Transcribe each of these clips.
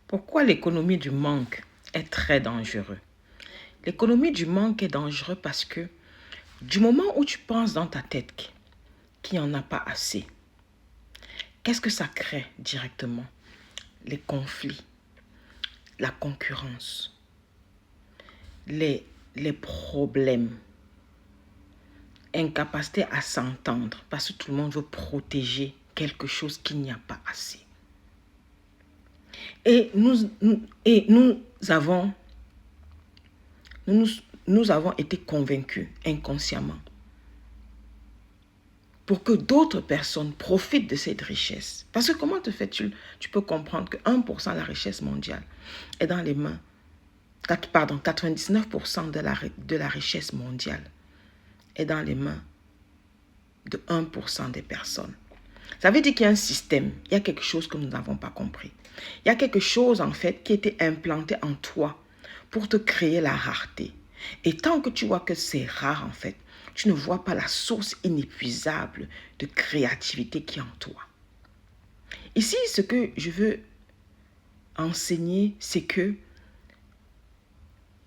Pourquoi l'économie du manque est très dangereuse? L'économie du manque est dangereuse parce que du moment où tu penses dans ta tête qu'il n'y en a pas assez, qu'est-ce que ça crée directement? Les conflits, la concurrence, les problèmes, incapacité à s'entendre parce que tout le monde veut protéger quelque chose qu'il n'y a pas assez. Et nous avons été convaincus inconsciemment pour que d'autres personnes profitent de cette richesse. Parce que comment te fais-tu? Tu peux comprendre que 1% de la richesse mondiale est dans les mains, 99% de la richesse mondiale est dans les mains de 1% des personnes. Ça veut dire qu'il y a un système, il y a quelque chose que nous n'avons pas compris. Il y a quelque chose en fait qui a été implanté en toi pour te créer la rareté. Et tant que tu vois que c'est rare en fait, tu ne vois pas la source inépuisable de créativité qui est en toi. Ici, ce que je veux enseigner, c'est que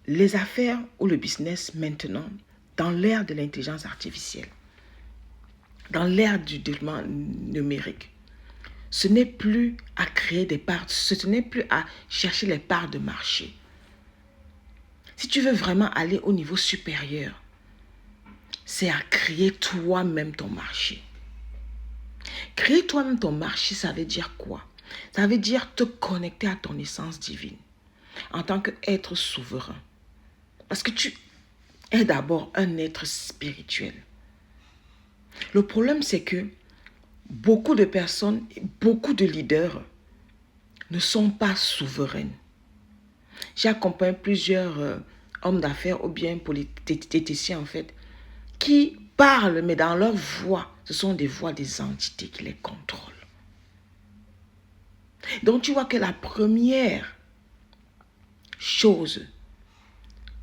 les affaires ou le business maintenant, dans l'ère de l'intelligence artificielle, dans l'ère du développement numérique, ce n'est plus à créer des parts, ce n'est plus à chercher les parts de marché. Si tu veux vraiment aller au niveau supérieur, c'est à créer toi-même ton marché. Créer toi-même ton marché, ça veut dire quoi? Ça veut dire te connecter à ton essence divine en tant qu'être souverain. Parce que tu es d'abord un être spirituel. Le problème, c'est que beaucoup de personnes, beaucoup de leaders ne sont pas souveraines. J'ai accompagné plusieurs hommes d'affaires ou bien politiciens en fait, qui parlent, mais dans leur voix, ce sont des voix des entités qui les contrôlent. Donc tu vois que la première chose,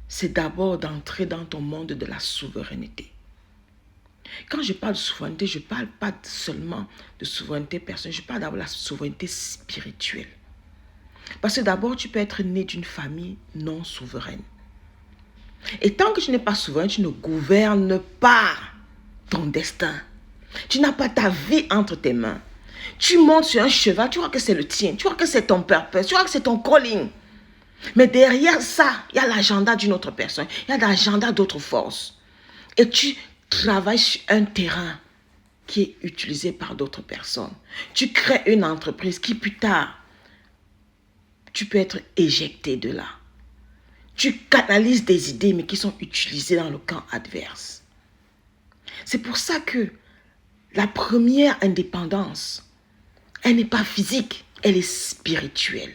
c'est d'abord d'entrer dans ton monde de la souveraineté. Quand je parle de souveraineté, je ne parle pas seulement de souveraineté personnelle, je parle d'abord de la souveraineté spirituelle. Parce que d'abord, tu peux être né d'une famille non souveraine. Et tant que tu n'es pas souverain, tu ne gouvernes pas ton destin. Tu n'as pas ta vie entre tes mains. Tu montes sur un cheval, tu vois que c'est le tien, tu vois que c'est ton purpose, tu vois que c'est ton calling. Mais derrière ça, il y a l'agenda d'une autre personne, il y a l'agenda d'autres forces. Et tu travailles sur un terrain qui est utilisé par d'autres personnes. Tu crées une entreprise qui plus tard, tu peux être éjecté de là. Tu canalises des idées mais qui sont utilisées dans le camp adverse. C'est pour ça que la première indépendance, elle n'est pas physique, elle est spirituelle.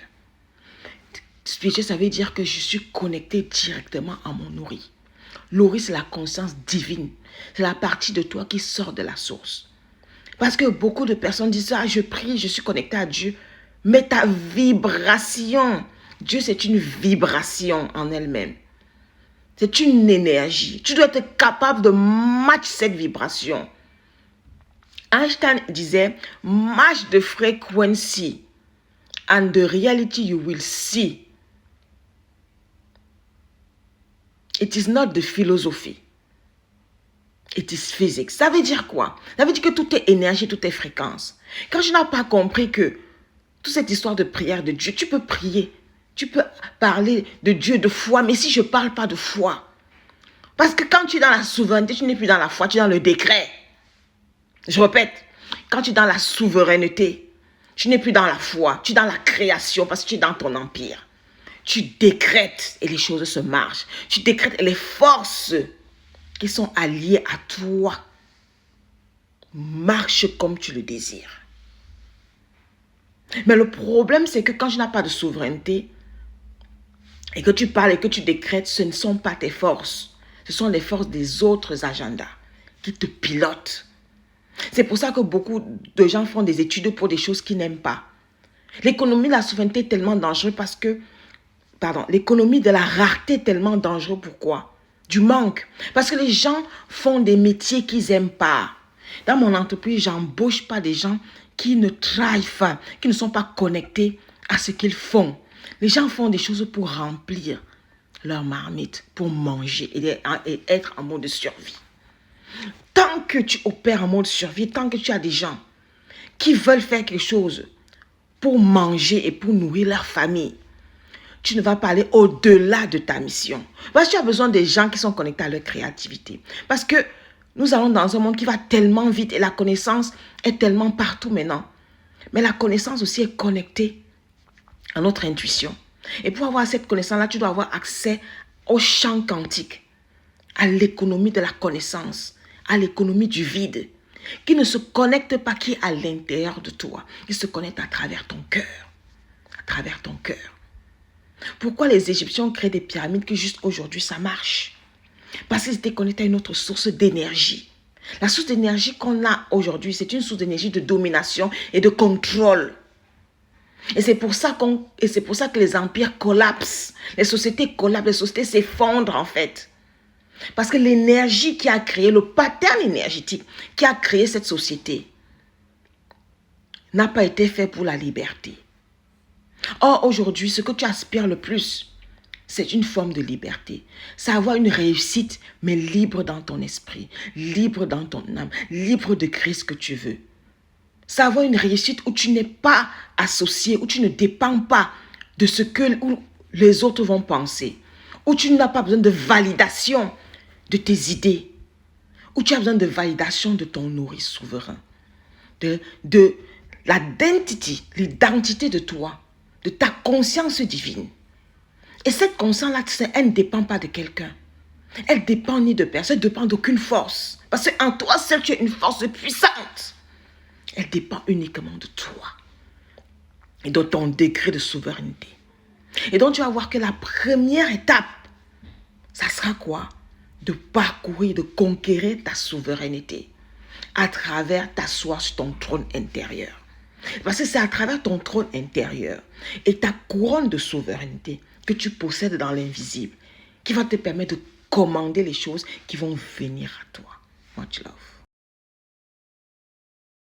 Spirituel, ça veut dire que je suis connecté directement à mon nourri. Nourri, c'est la conscience divine. C'est la partie de toi qui sort de la source. Parce que beaucoup de personnes disent, je prie, je suis connecté à Dieu. Mais ta vibration, Dieu c'est une vibration en elle-même. C'est une énergie. Tu dois être capable de matcher cette vibration. Einstein disait, match the frequency and the reality you will see. It is not the philosophy. It is physics. Ça veut dire quoi? Ça veut dire que tout est énergie, tout est fréquence. Quand je n'ai pas compris que toute cette histoire de prière de Dieu, tu peux prier, tu peux parler de Dieu, de foi, mais si je ne parle pas de foi, parce que quand tu es dans la souveraineté, tu n'es plus dans la foi, tu es dans le décret. Je répète, quand tu es dans la souveraineté, tu n'es plus dans la foi, tu es dans la création parce que tu es dans ton empire. Tu décrètes et les choses se marchent. Tu décrètes et les forces qui sont alliées à toi marchent comme tu le désires. Mais le problème, c'est que quand tu n'as pas de souveraineté et que tu parles et que tu décrètes, ce ne sont pas tes forces. Ce sont les forces des autres agendas qui te pilotent. C'est pour ça que beaucoup de gens font des études pour des choses qu'ils n'aiment pas. L'économie de la souveraineté est tellement dangereuse parce que, l'économie de la rareté est tellement dangereuse. Pourquoi? Du manque. Parce que les gens font des métiers qu'ils n'aiment pas. Dans mon entreprise, j'embauche pas des gens qui ne travaillent pas, qui ne sont pas connectés à ce qu'ils font. Les gens font des choses pour remplir leur marmite, pour manger et être en mode survie. Tant que tu opères en mode survie, tant que tu as des gens qui veulent faire quelque chose pour manger et pour nourrir leur famille, tu ne vas pas aller au-delà de ta mission. Parce que tu as besoin des gens qui sont connectés à leur créativité. Parce que nous allons dans un monde qui va tellement vite et la connaissance est tellement partout maintenant. Mais la connaissance aussi est connectée à notre intuition. Et pour avoir cette connaissance-là, tu dois avoir accès au champ quantique, à l'économie de la connaissance, à l'économie du vide, qui ne se connecte pas, qui est à l'intérieur de toi, qui se connecte à travers ton cœur, à travers ton cœur. Pourquoi les Égyptiens ont créé des pyramides que juste aujourd'hui ça marche? Parce qu'ils étaient connectés à une autre source d'énergie. La source d'énergie qu'on a aujourd'hui, c'est une source d'énergie de domination et de contrôle. Et c'est pour ça que les empires collapsent, les sociétés collapsent, les sociétés s'effondrent en fait. Parce que l'énergie qui a créé, le pattern énergétique qui a créé cette société n'a pas été fait pour la liberté. Or, aujourd'hui, ce que tu aspires le plus, c'est une forme de liberté. C'est avoir une réussite, mais libre dans ton esprit, libre dans ton âme, libre de créer ce que tu veux. C'est avoir une réussite où tu n'es pas associé, où tu ne dépends pas de ce que les autres vont penser, où tu n'as pas besoin de validation de tes idées, où tu as besoin de validation de ton nourrice souverain, de l'identité de toi, de ta conscience divine. Et cette conscience-là, elle ne dépend pas de quelqu'un. Elle ne dépend ni de personne, elle ne dépend d'aucune force. Parce qu'en toi seul, tu es une force puissante. Elle dépend uniquement de toi et de ton degré de souveraineté. Et donc, tu vas voir que la première étape, ça sera quoi? De parcourir, de conquérir ta souveraineté à travers t'asseoir sur ton trône intérieur. Parce que c'est à travers ton trône intérieur et ta couronne de souveraineté que tu possèdes dans l'invisible qui va te permettre de commander les choses qui vont venir à toi. Much love.